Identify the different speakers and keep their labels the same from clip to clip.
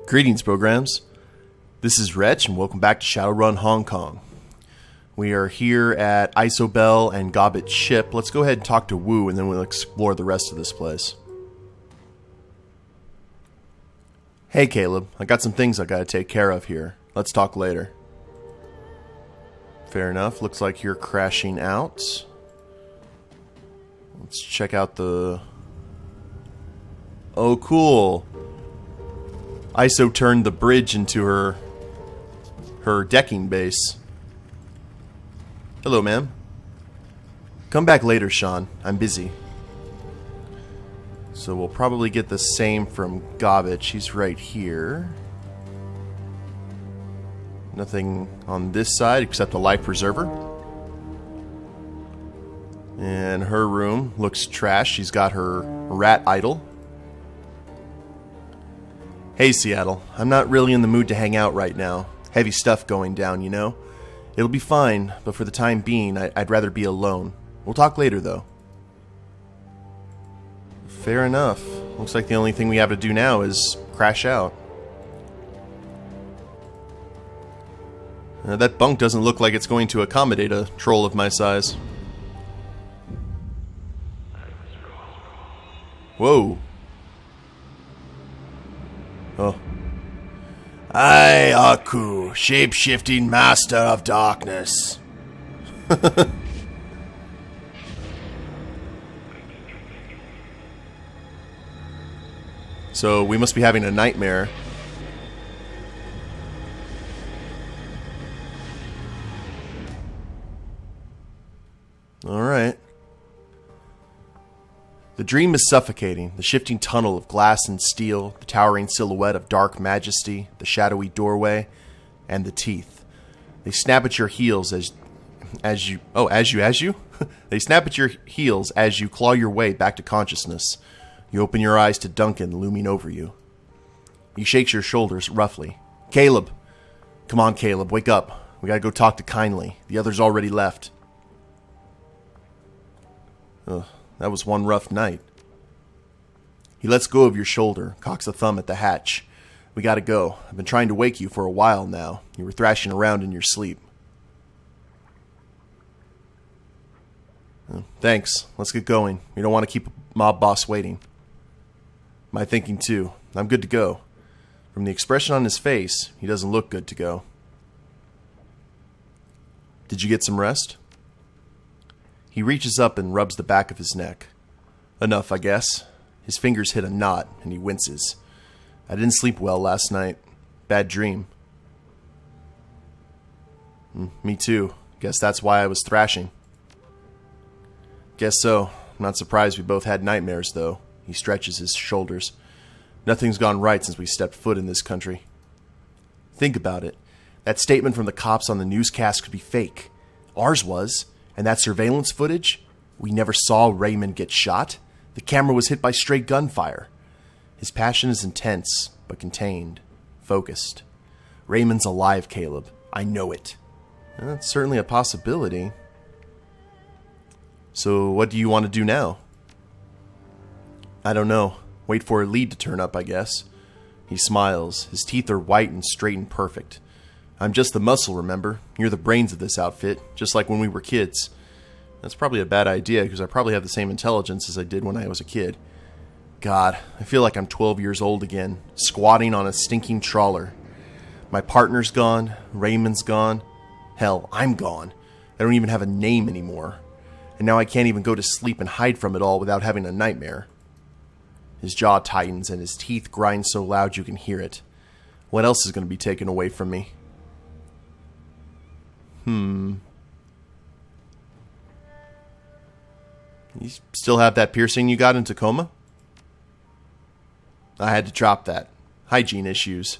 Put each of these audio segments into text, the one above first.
Speaker 1: Greetings, programs. This is Wretch, and welcome back to Shadowrun Hong Kong. We are here at Isobel and Gobbet's ship. Let's go ahead and talk to Wu, and then we'll explore the rest of this place. Hey, Caleb. I got some things I gotta take care of here. Let's talk later. Fair enough. Looks like you're crashing out. Let's check out the... Oh, cool. Iso turned the bridge into her decking base. Hello, ma'am. Come back later, Sean. I'm busy. So we'll probably get the same from Gobbet. She's right here. Nothing on this side except a life preserver. And her room looks trash. She's got her rat idol. Hey, Seattle. I'm not really in the mood to hang out right now. Heavy stuff going down, you know? It'll be fine, but for the time being, I'd rather be alone. We'll talk later, though. Fair enough. Looks like the only thing we have to do now is crash out. That bunk doesn't look like it's going to accommodate a troll of my size. Whoa. Oh. I, Aku, shape-shifting master of darkness. So, we must be having a nightmare. Alright. The dream is suffocating, the shifting tunnel of glass and steel, the towering silhouette of dark majesty, the shadowy doorway, and the teeth. They snap at your heels as you... They snap at your heels as you claw your way back to consciousness. You open your eyes to Duncan looming over you. He shakes your shoulders roughly. Caleb! Come on, Caleb, wake up. We gotta go talk to Kindly. The others already left. Ugh. That was one rough night. He lets go of your shoulder, cocks a thumb at the hatch. We gotta go. I've been trying to wake you for a while now. You were thrashing around in your sleep. Thanks. Let's get going. We don't want to keep a mob boss waiting. My thinking too. I'm good to go. From the expression on his face, he doesn't look good to go. Did you get some rest? He reaches up and rubs the back of his neck. Enough, I guess. His fingers hit a knot, and he winces. I didn't sleep well last night. Bad dream. Me too. Guess that's why I was thrashing. Guess so. I'm not surprised we both had nightmares, though. He stretches his shoulders. Nothing's gone right since we stepped foot in this country. Think about it. That statement from the cops on the newscast could be fake. Ours was. And that surveillance footage? We never saw Raymond get shot. The camera was hit by stray gunfire. His passion is intense, but contained, focused. Raymond's alive, Caleb. I know it. That's certainly a possibility. So what do you want to do now? I don't know. Wait for a lead to turn up, I guess. He smiles. His teeth are white and straight and perfect. I'm just the muscle, remember? You're the brains of this outfit, just like when we were kids. That's probably a bad idea, because I probably have the same intelligence as I did when I was a kid. God, I feel like I'm 12 years old again, squatting on a stinking trawler. My partner's gone, Raymond's gone. Hell, I'm gone. I don't even have a name anymore. And now I can't even go to sleep and hide from it all without having a nightmare. His jaw tightens and his teeth grind so loud you can hear it. What else is going to be taken away from me? You still have that piercing you got in Tacoma? I had to drop that. Hygiene issues.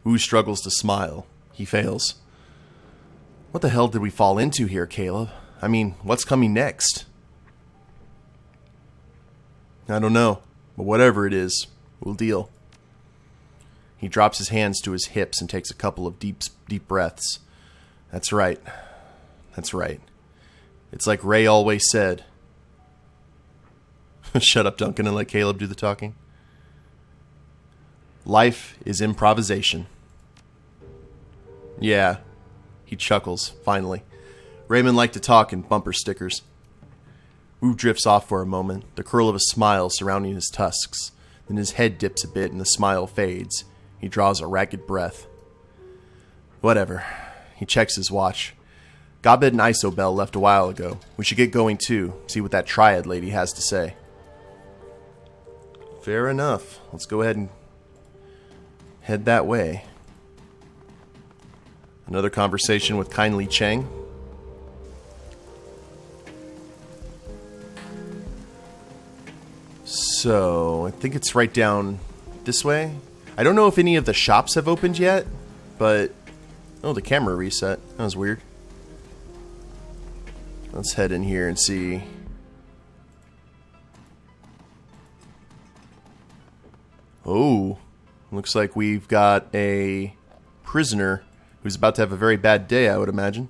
Speaker 1: Wu struggles to smile. He fails. What the hell did we fall into here, Caleb? I mean, what's coming next? I don't know, but whatever it is, we'll deal. He drops his hands to his hips and takes a couple of deep breaths. That's right. That's right. It's like Ray always said. Shut up, Duncan, and let Caleb do the talking. Life is improvisation. Yeah, he chuckles, finally. Raymond liked to talk in bumper stickers. Wu drifts off for a moment, the curl of a smile surrounding his tusks. Then his head dips a bit and the smile fades. He draws a ragged breath. Whatever. He checks his watch. Goblet and Isobel left a while ago. We should get going too, see what that triad lady has to say. Fair enough. Let's go ahead and head that way. Another conversation with Kindly Cheng. So, I think it's right down this way. I don't know if any of the shops have opened yet, but... Oh, the camera reset. That was weird. Let's head in here and see. Oh, looks like we've got a prisoner who's about to have a very bad day, I would imagine.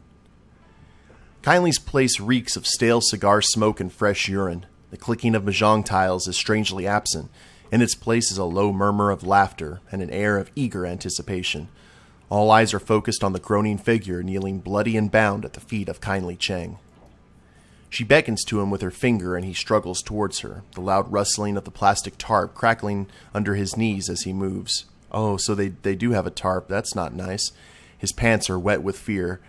Speaker 1: Kindly's place reeks of stale cigar smoke and fresh urine. The clicking of mahjong tiles is strangely absent. In its place is a low murmur of laughter and an air of eager anticipation. All eyes are focused on the groaning figure kneeling bloody and bound at the feet of Kindly Cheng. She beckons to him with her finger and he struggles towards her, the loud rustling of the plastic tarp crackling under his knees as he moves. Oh, so they do have a tarp. That's not nice. His pants are wet with fear.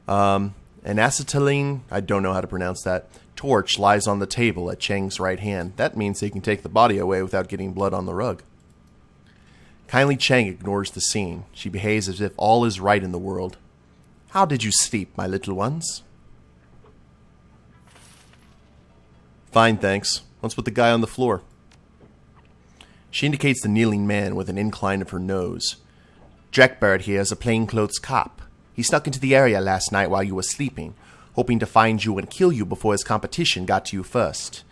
Speaker 1: An acetylene, I don't know how to pronounce that, torch lies on the table at Cheng's right hand. That means they can take the body away without getting blood on the rug. Kindly Cheng ignores the scene. She behaves as if all is right in the world. How did you sleep, my little ones? Fine, thanks. What's with the guy on the floor? She indicates the kneeling man with an incline of her nose. Dreckbird here is a plainclothes cop. He snuck into the area last night while you were sleeping, hoping to find you and kill you before his competition got to you first.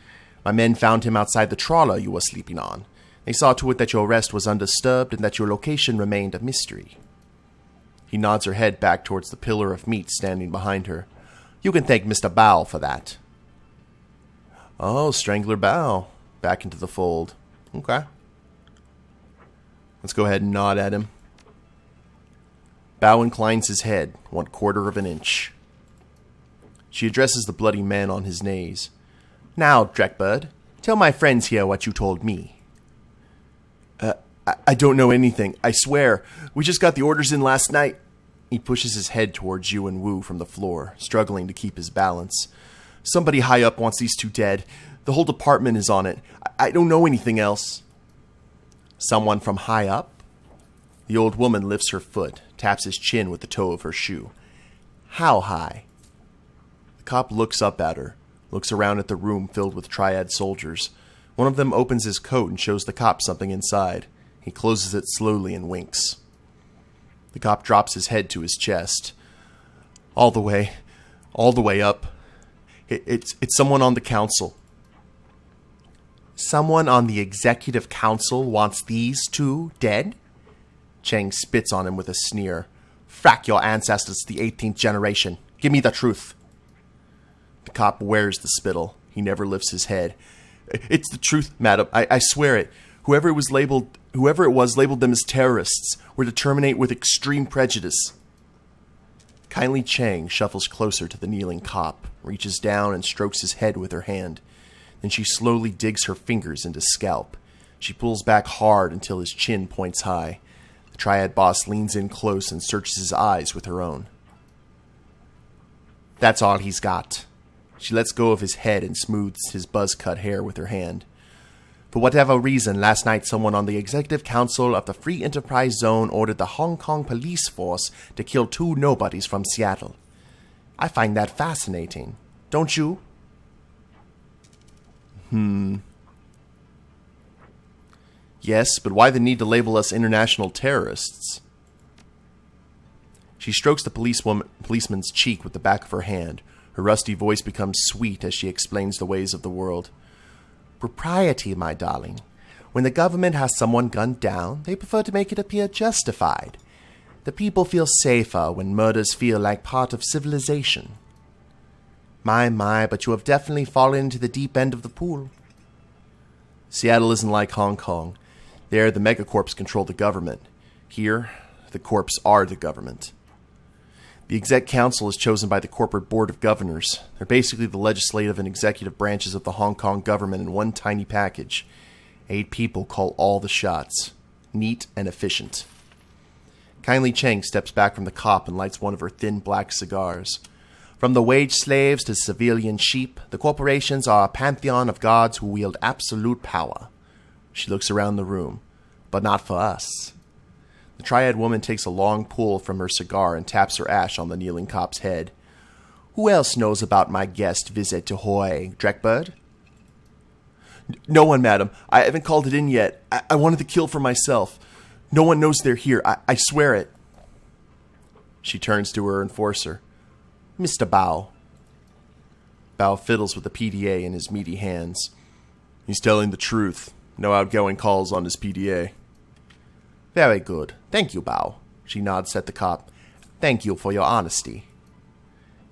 Speaker 1: My men found him outside the trawler you were sleeping on. They saw to it that your rest was undisturbed and that your location remained a mystery. He nods her head back towards the pillar of meat standing behind her. You can thank Mr. Bao for that. Oh, Strangler Bao. Back into the fold. Okay. Let's go ahead and nod at him. Bao inclines his head 1/4 of an inch. She addresses the bloody man on his knees. Now, Dreckbird, tell my friends here what you told me. I don't know anything, I swear. We just got the orders in last night. He pushes his head towards Yu and Wu from the floor, struggling to keep his balance. Somebody high up wants these two dead. The whole department is on it. I don't know anything else. Someone from high up? The old woman lifts her foot, taps his chin with the toe of her shoe. How high? The cop looks up at her, looks around at the room filled with triad soldiers. One of them opens his coat and shows the cop something inside. He closes it slowly and winks. The cop drops his head to his chest. All the way up. It's someone on the council. Someone on the executive council wants these two dead? Cheng spits on him with a sneer. Frack your ancestors to the 18th generation. Give me the truth. The cop wears the spittle. He never lifts his head. It's the truth, madam. I swear it. Whoever it was labeled them as terrorists. We're to terminate with extreme prejudice. Kindly Cheng shuffles closer to the kneeling cop, reaches down and strokes his head with her hand. Then she slowly digs her fingers into his scalp. She pulls back hard until his chin points high. The triad boss leans in close and searches his eyes with her own. That's all he's got. She lets go of his head and smooths his buzz-cut hair with her hand. For whatever reason, last night someone on the Executive Council of the Free Enterprise Zone ordered the Hong Kong police force to kill two nobodies from Seattle. I find that fascinating. Don't you? Yes, but why the need to label us international terrorists? She strokes the policeman's cheek with the back of her hand. Her rusty voice becomes sweet as she explains the ways of the world. Propriety, my darling. When the government has someone gunned down, they prefer to make it appear justified. The people feel safer when murders feel like part of civilization. My, but you have definitely fallen into the deep end of the pool. Seattle isn't like Hong Kong. There, the megacorps control the government. Here, the corps are the government. The exec council is chosen by the corporate board of governors. They're basically the legislative and executive branches of the Hong Kong government in one tiny package. 8 people call all the shots. Neat and efficient. Kindly Cheng steps back from the cop and lights one of her thin black cigars. From the wage slaves to civilian sheep, the corporations are a pantheon of gods who wield absolute power. She looks around the room, but not for us. The triad woman takes a long pull from her cigar and taps her ash on the kneeling cop's head. Who else knows about my guest visit to Hoy, Dreckbird? No one, madam. I haven't called it in yet. I wanted to kill for myself. No one knows they're here. I swear it. She turns to her enforcer. Mr. Bao. Bao fiddles with the PDA in his meaty hands. He's telling the truth. No outgoing calls on his PDA. Very good. Thank you, Bao. She nods at the cop. Thank you for your honesty.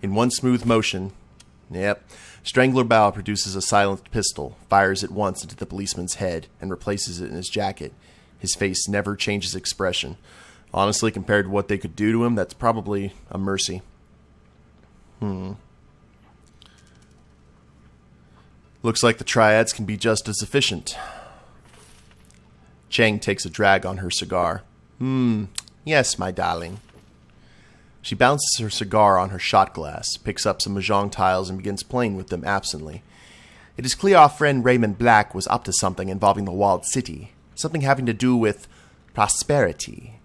Speaker 1: In one smooth motion, Strangler Bao produces a silenced pistol, fires it once into the policeman's head, and replaces it in his jacket. His face never changes expression. Honestly, compared to what they could do to him, that's probably a mercy. Looks like the triads can be just as efficient. Cheng takes a drag on her cigar. Yes, my darling. She bounces her cigar on her shot glass, picks up some mahjong tiles, and begins playing with them absently. It is clear our friend Raymond Black was up to something involving the walled city, something having to do with prosperity.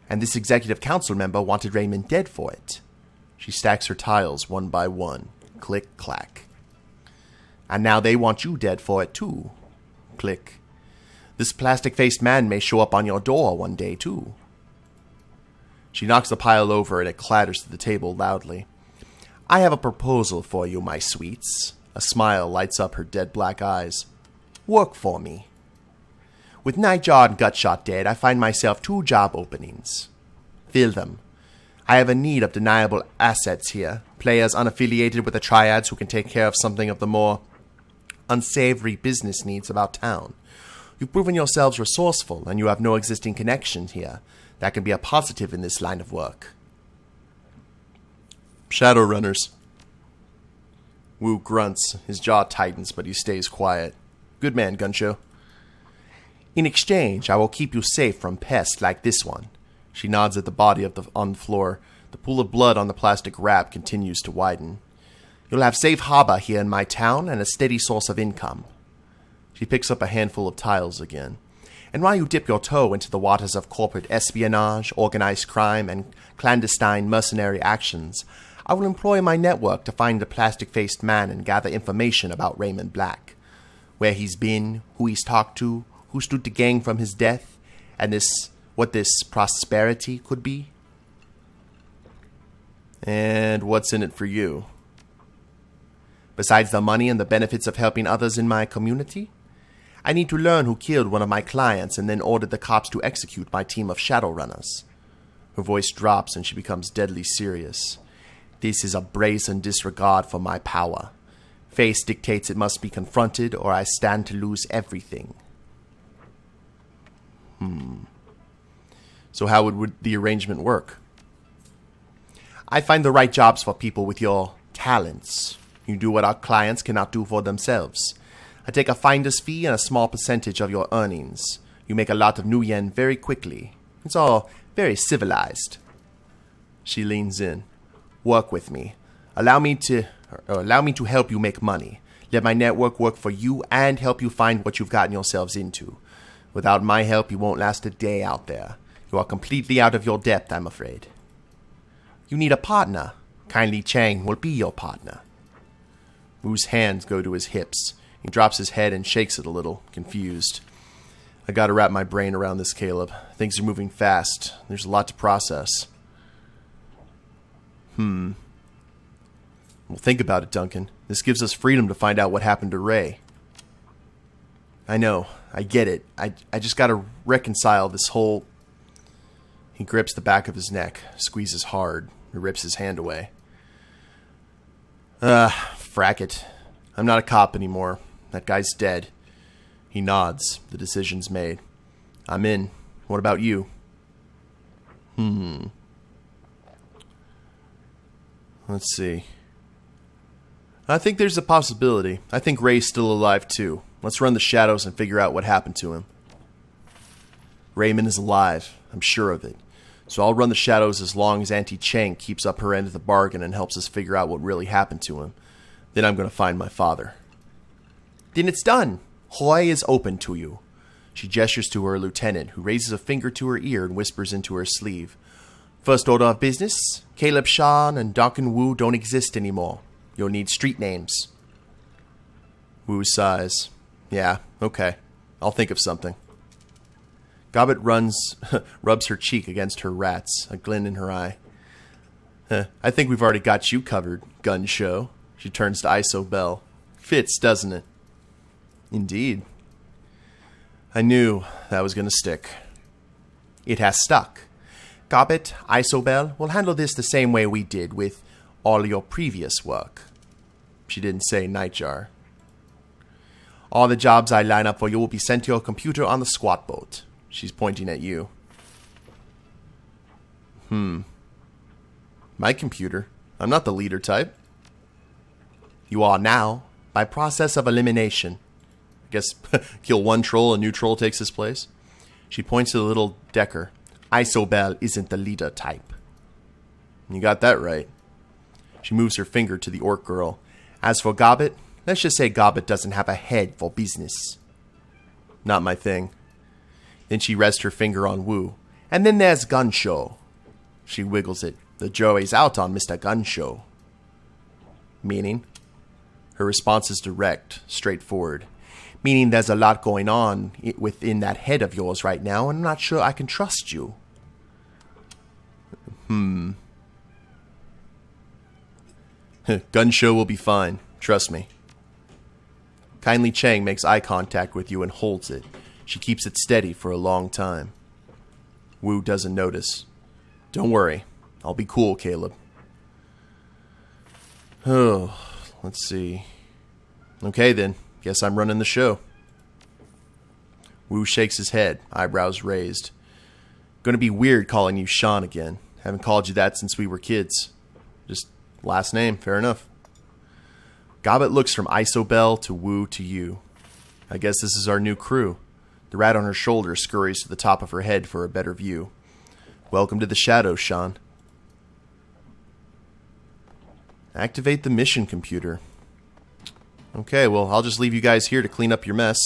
Speaker 1: And this executive council member wanted Raymond dead for it. She stacks her tiles one by one. Click, clack. And now they want you dead for it, too. Click. This plastic-faced man may show up on your door one day, too. She knocks the pile over and it clatters to the table loudly. I have a proposal for you, my sweets. A smile lights up her dead black eyes. Work for me. With Nightjar and Gutshot dead, I find myself 2 job openings. Fill them. I have a need of deniable assets here. Players unaffiliated with the triads who can take care of something of the more unsavory business needs about town. You've proven yourselves resourceful, and you have no existing connections here. That can be a positive in this line of work. Shadowrunners. Wu grunts. His jaw tightens, but he stays quiet. Good man, Gunshow. In exchange, I will keep you safe from pests like this one. She nods at the body on the floor. The pool of blood on the plastic wrap continues to widen. You'll have safe harbor here in my town and a steady source of income. She picks up a handful of tiles again. And while you dip your toe into the waters of corporate espionage, organized crime, and clandestine mercenary actions, I will employ my network to find the plastic-faced man and gather information about Raymond Black. Where he's been, who he's talked to, who stood to gain from his death, and what this prosperity could be. And what's in it for you? Besides the money and the benefits of helping others in my community, I need to learn who killed one of my clients and then ordered the cops to execute my team of Shadowrunners. Her voice drops and she becomes deadly serious. This is a brazen disregard for my power. Face dictates it must be confronted or I stand to lose everything. So how would the arrangement work? I find the right jobs for people with your talents. You do what our clients cannot do for themselves. I take a finder's fee and a small percentage of your earnings. You make a lot of new yen very quickly. It's all very civilized. She leans in. Work with me. Allow me to help you make money. Let my network work for you and help you find what you've gotten yourselves into. Without my help, you won't last a day out there. You are completely out of your depth, I'm afraid. You need a partner. Kindly Chang will be your partner. Wu's hands go to his hips. He drops his head and shakes it a little, confused. I gotta wrap my brain around this, Caleb. Things are moving fast. There's a lot to process. Well, think about it, Duncan. This gives us freedom to find out what happened to Ray. I know. I get it. I just gotta reconcile this whole... He grips the back of his neck, squeezes hard, and rips his hand away. Frack it. I'm not a cop anymore. That guy's dead. He nods. The decision's made. I'm in. What about you? Let's see. I think there's a possibility. I think Ray's still alive too. Let's run the shadows and figure out what happened to him. Raymond is alive. I'm sure of it. So I'll run the shadows as long as Auntie Chang keeps up her end of the bargain and helps us figure out what really happened to him. Then I'm going to find my father. Then it's done. Hoi is open to you. She gestures to her lieutenant, who raises a finger to her ear and whispers into her sleeve. First order of business, Caleb Shan and Duncan Wu don't exist anymore. You'll need street names. Wu sighs. Yeah, okay. I'll think of something. Gobbet rubs her cheek against her rats, a glint in her eye. I think we've already got you covered, gun show. She turns to Isobel. Fits, doesn't it? Indeed. I knew that was going to stick. It has stuck. Gobbet, Isobel, will handle this the same way we did with all your previous work. She didn't say Nightjar. All the jobs I line up for you will be sent to your computer on the squat boat. She's pointing at you. My computer? I'm not the leader type. You are now, by process of elimination. I guess kill one troll, a new troll takes his place. She points to the little decker. Isobel isn't the leader type. You got that right. She moves her finger to the orc girl. As for Gobbet, let's just say Gobbet doesn't have a head for business. Not my thing. Then she rests her finger on Wu. And then there's Gunshow. She wiggles it. The jury's out on Mr. Gunshow. Meaning? Her response is direct, straightforward. Meaning there's a lot going on within that head of yours right now, and I'm not sure I can trust you. Gunshow will be fine. Trust me. Kindly Chang makes eye contact with you and holds it. She keeps it steady for a long time. Wu doesn't notice. Don't worry. I'll be cool, Caleb. Oh, let's see. Okay then. Guess I'm running the show. Wu shakes his head, eyebrows raised. Gonna be weird calling you Sean again. Haven't called you that since we were kids. Just last name, fair enough. Gobbet looks from Isobel to Wu to you. I guess this is our new crew. The rat on her shoulder scurries to the top of her head for a better view. Welcome to the shadows, Sean. Activate the mission computer. Okay, well, I'll just leave you guys here to clean up your mess.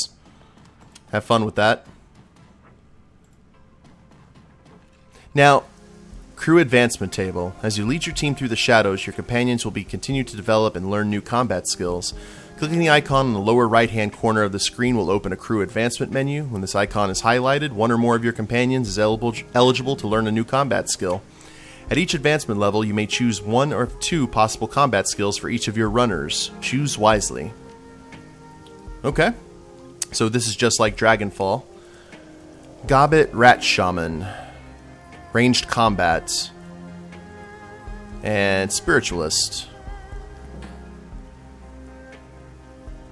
Speaker 1: Have fun with that. Now, crew advancement table. As you lead your team through the shadows, your companions will be continued to develop and learn new combat skills. Clicking the icon in the lower right-hand corner of the screen will open a crew advancement menu. When this icon is highlighted, one or more of your companions is eligible to learn a new combat skill. At each advancement level, you may choose one or two possible combat skills for each of your runners. Choose wisely. Okay. So this is just like Dragonfall. Gobbet, Rat Shaman. Ranged Combat. And Spiritualist.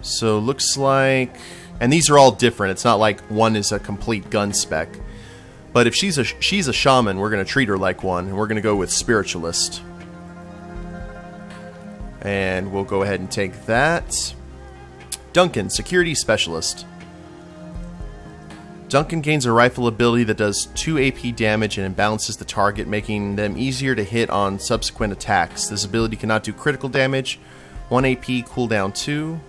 Speaker 1: So looks like... And these are all different. It's not like one is a complete gun spec. But if she's a shaman, we're going to treat her like one. And we're going to go with Spiritualist. And we'll go ahead and take that. Duncan, Security Specialist. Duncan gains a rifle ability that does 2 AP damage and imbalances the target, making them easier to hit on subsequent attacks. This ability cannot do critical damage. 1 AP, cooldown 2.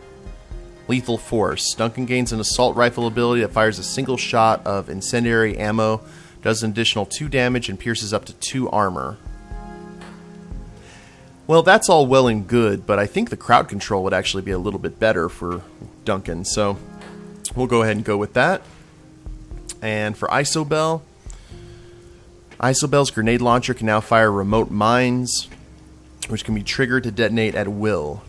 Speaker 1: Lethal Force. Duncan gains an assault rifle ability that fires a single shot of incendiary ammo, does an additional 2 damage, and pierces up to 2 armor. Well, that's all well and good, but I think the crowd control would actually be a little bit better for Duncan, so we'll go ahead and go with that. And for Isobel, Isobel's grenade launcher can now fire remote mines, which can be triggered to detonate at will.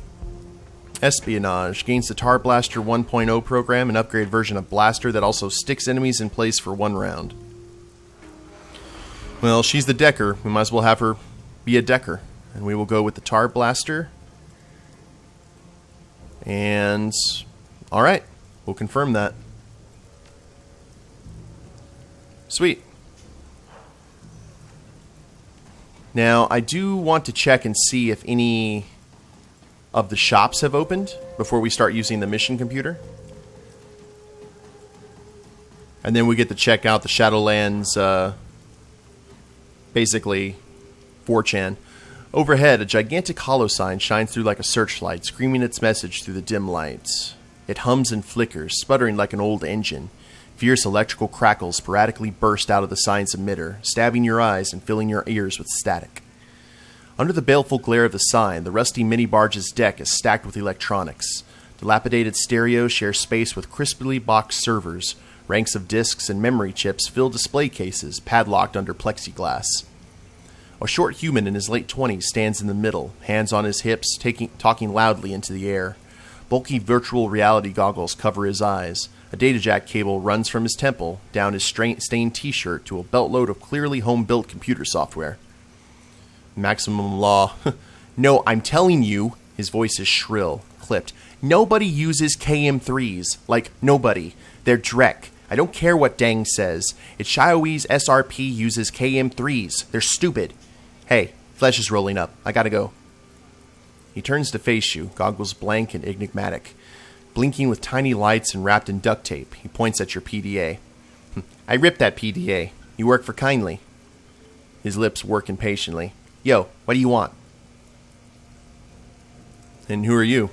Speaker 1: Espionage gains the Tar Blaster 1.0 program, an upgrade version of Blaster that also sticks enemies in place for 1 round. Well, she's the Decker. We might as well have her be a Decker. And we will go with the Tar Blaster. And, alright, we'll confirm that. Sweet. Now, I do want to check and see if any of the shops have opened before we start using the mission computer. And then we get to check out the Shadowlands, basically 4chan. Overhead, a gigantic holo sign shines through like a searchlight, screaming its message through the dim lights. It hums and flickers, sputtering like an old engine. Fierce electrical crackles sporadically burst out of the sign's emitter, stabbing your eyes and filling your ears with static. Under the baleful glare of the sign, the rusty mini-barge's deck is stacked with electronics. Dilapidated stereos share space with crisply boxed servers. Ranks of disks and memory chips fill display cases, padlocked under plexiglass. A short human in his late 20s stands in the middle, hands on his hips, talking loudly into the air. Bulky virtual reality goggles cover his eyes. A data jack cable runs from his temple, down his stained t-shirt to a beltload of clearly home-built computer software. Maximum law. No, I'm telling you, his voice is shrill, clipped. Nobody uses KM3s. Like, nobody. They're Drek. I don't care what Deng says. It's Xiaoi's SRP uses KM3s. They're stupid. Hey, flesh is rolling up. I gotta go. He turns to face you, goggles blank and enigmatic. Blinking with tiny lights and wrapped in duct tape, he points at your PDA. I ripped that PDA. You work for Kindly. His lips work impatiently. Yo, what do you want? And who are you?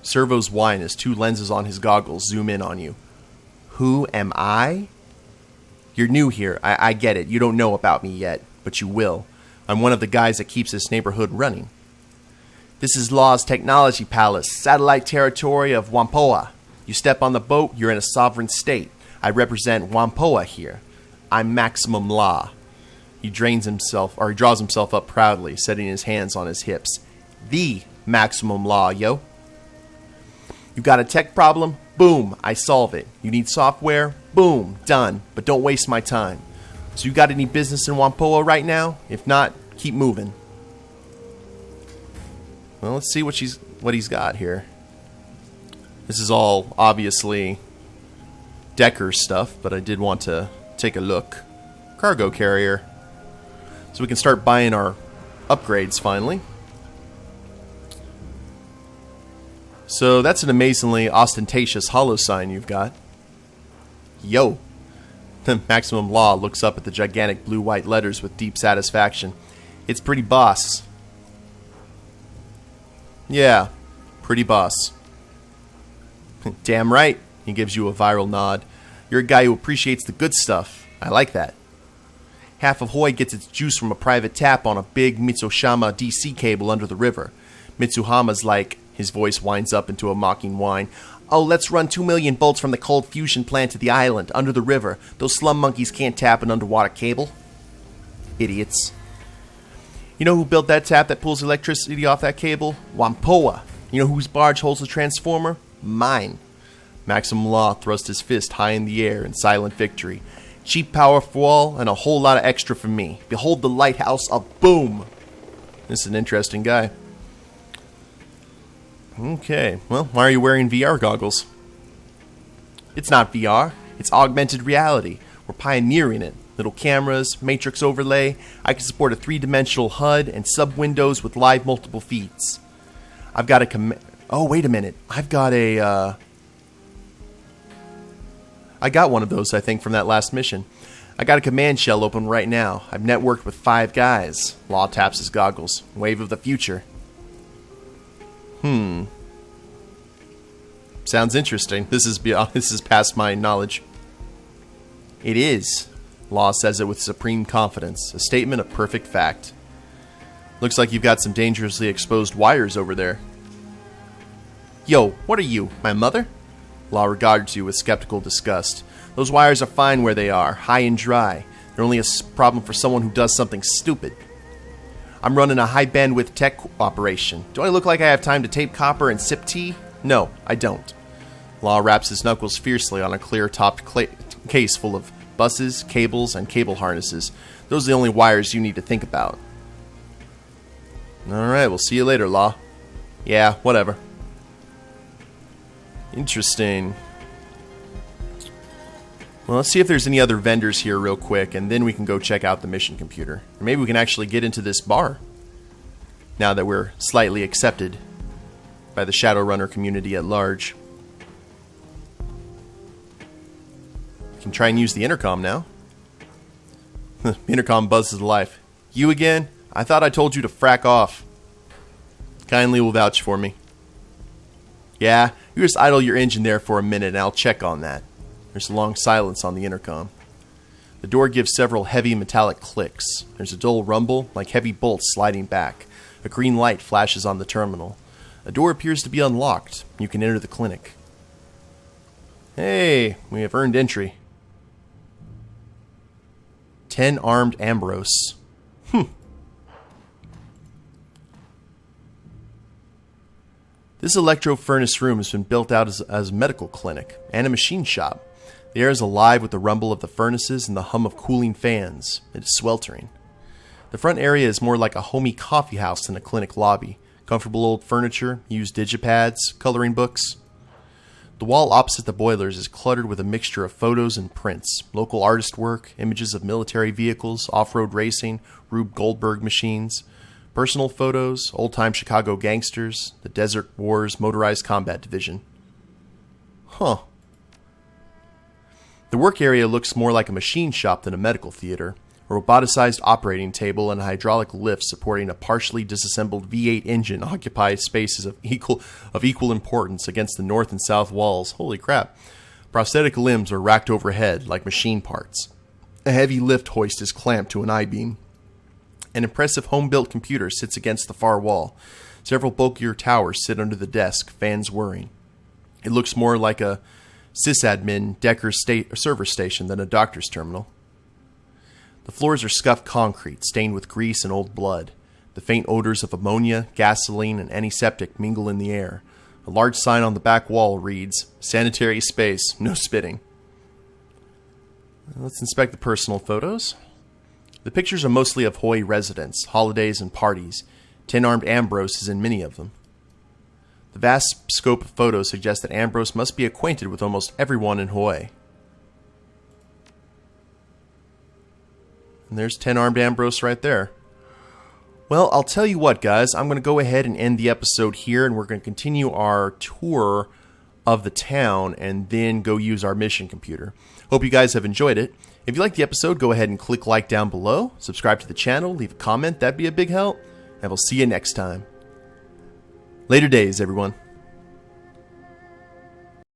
Speaker 1: Servos whine as two lenses on his goggles zoom in on you. Who am I? You're new here. I get it. You don't know about me yet, but you will. I'm one of the guys that keeps this neighborhood running. This is Law's Technology Palace, satellite territory of Whampoa. You step on the boat, you're in a sovereign state. I represent Whampoa here. I'm Maximum Law. He draws himself up proudly, setting his hands on his hips. The Maximum Law, yo. You got a tech problem? Boom, I solve it. You need software? Boom, done. But don't waste my time. So you got any business in Whampoa right now? If not, keep moving. Well, let's see what he's got here. This is all obviously Decker stuff, but I did want to take a look. Cargo carrier. So we can start buying our upgrades finally. So that's an amazingly ostentatious holo sign you've got. Yo. Maximum Law looks up at the gigantic blue-white letters with deep satisfaction. It's pretty boss. Yeah, pretty boss. Damn right, he gives you a viral nod. You're a guy who appreciates the good stuff. I like that. Half of Hoi gets its juice from a private tap on a big Mitsushima DC cable under the river. Mitsuhama's like, his voice winds up into a mocking whine. Oh, let's run 2 million volts from the cold fusion plant to the island, under the river. Those slum monkeys can't tap an underwater cable. Idiots. You know who built that tap that pulls electricity off that cable? Whampoa. You know whose barge holds the transformer? Mine. Maximum Law thrust his fist high in the air in silent victory. Cheap power for all, and a whole lot of extra for me. Behold the lighthouse of Boom! This is an interesting guy. Okay, well, why are you wearing VR goggles? It's not VR, it's augmented reality. We're pioneering it. Little cameras, matrix overlay. I can support a 3-dimensional HUD and sub-windows with live multiple feeds. I've got a oh, wait a minute. I've got a, I got one of those, I think, from that last mission. I got a command shell open right now. I've networked with 5 guys. Law taps his goggles. Wave of the future. Sounds interesting. This is past my knowledge. It is. Law says it with supreme confidence. A statement of perfect fact. Looks like you've got some dangerously exposed wires over there. Yo, what are you, my mother? Law regards you with skeptical disgust. Those wires are fine where they are, high and dry. They're only a problem for someone who does something stupid. I'm running a high-bandwidth tech operation. Do I look like I have time to tape copper and sip tea? No, I don't. Law wraps his knuckles fiercely on a clear-topped case full of buses, cables, and cable harnesses. Those are the only wires you need to think about. Alright, we'll see you later, Law. Yeah, whatever. Interesting. Well, let's see if there's any other vendors here real quick, and then we can go check out the mission computer. Or maybe we can actually get into this bar, now that we're slightly accepted by the Shadowrunner community at large. We can try and use the intercom now. The intercom buzzes to life. You again? I thought I told you to frack off. Kindly will vouch for me. Yeah, you just idle your engine there for a minute and I'll check on that. There's a long silence on the intercom. The door gives several heavy metallic clicks. There's a dull rumble, like heavy bolts sliding back. A green light flashes on the terminal. A door appears to be unlocked. You can enter the clinic. Hey, we have earned entry. 10 armed Ambrose. This electro furnace room has been built out as a medical clinic and a machine shop. The air is alive with the rumble of the furnaces and the hum of cooling fans. It is sweltering. The front area is more like a homey coffee house than a clinic lobby. Comfortable old furniture, used digipads, coloring books. The wall opposite the boilers is cluttered with a mixture of photos and prints, local artist work, images of military vehicles, off-road racing, Rube Goldberg machines, personal photos, old-time Chicago gangsters, the Desert Wars Motorized Combat Division. Huh. The work area looks more like a machine shop than a medical theater. A roboticized operating table and a hydraulic lift supporting a partially disassembled V8 engine occupy spaces of equal importance against the north and south walls. Holy crap. Prosthetic limbs are racked overhead like machine parts. A heavy lift hoist is clamped to an I-beam. An impressive home-built computer sits against the far wall. Several bulkier towers sit under the desk, fans whirring. It looks more like a sysadmin Decker server station than a doctor's terminal. The floors are scuffed concrete, stained with grease and old blood. The faint odors of ammonia, gasoline, and antiseptic mingle in the air. A large sign on the back wall reads, "Sanitary space, no spitting." Let's inspect the personal photos. The pictures are mostly of Hawaii residents, holidays, and parties. 10 armed Ambrose is in many of them. The vast scope of photos suggests that Ambrose must be acquainted with almost everyone in Hawaii. And there's 10 armed Ambrose right there. Well, I'll tell you what, guys. I'm going to go ahead and end the episode here, and we're going to continue our tour of the town and then go use our mission computer. Hope you guys have enjoyed it. If you liked the episode, go ahead and click like down below. Subscribe to the channel. Leave a comment. That'd be a big help. And we'll see you next time. Later days, everyone.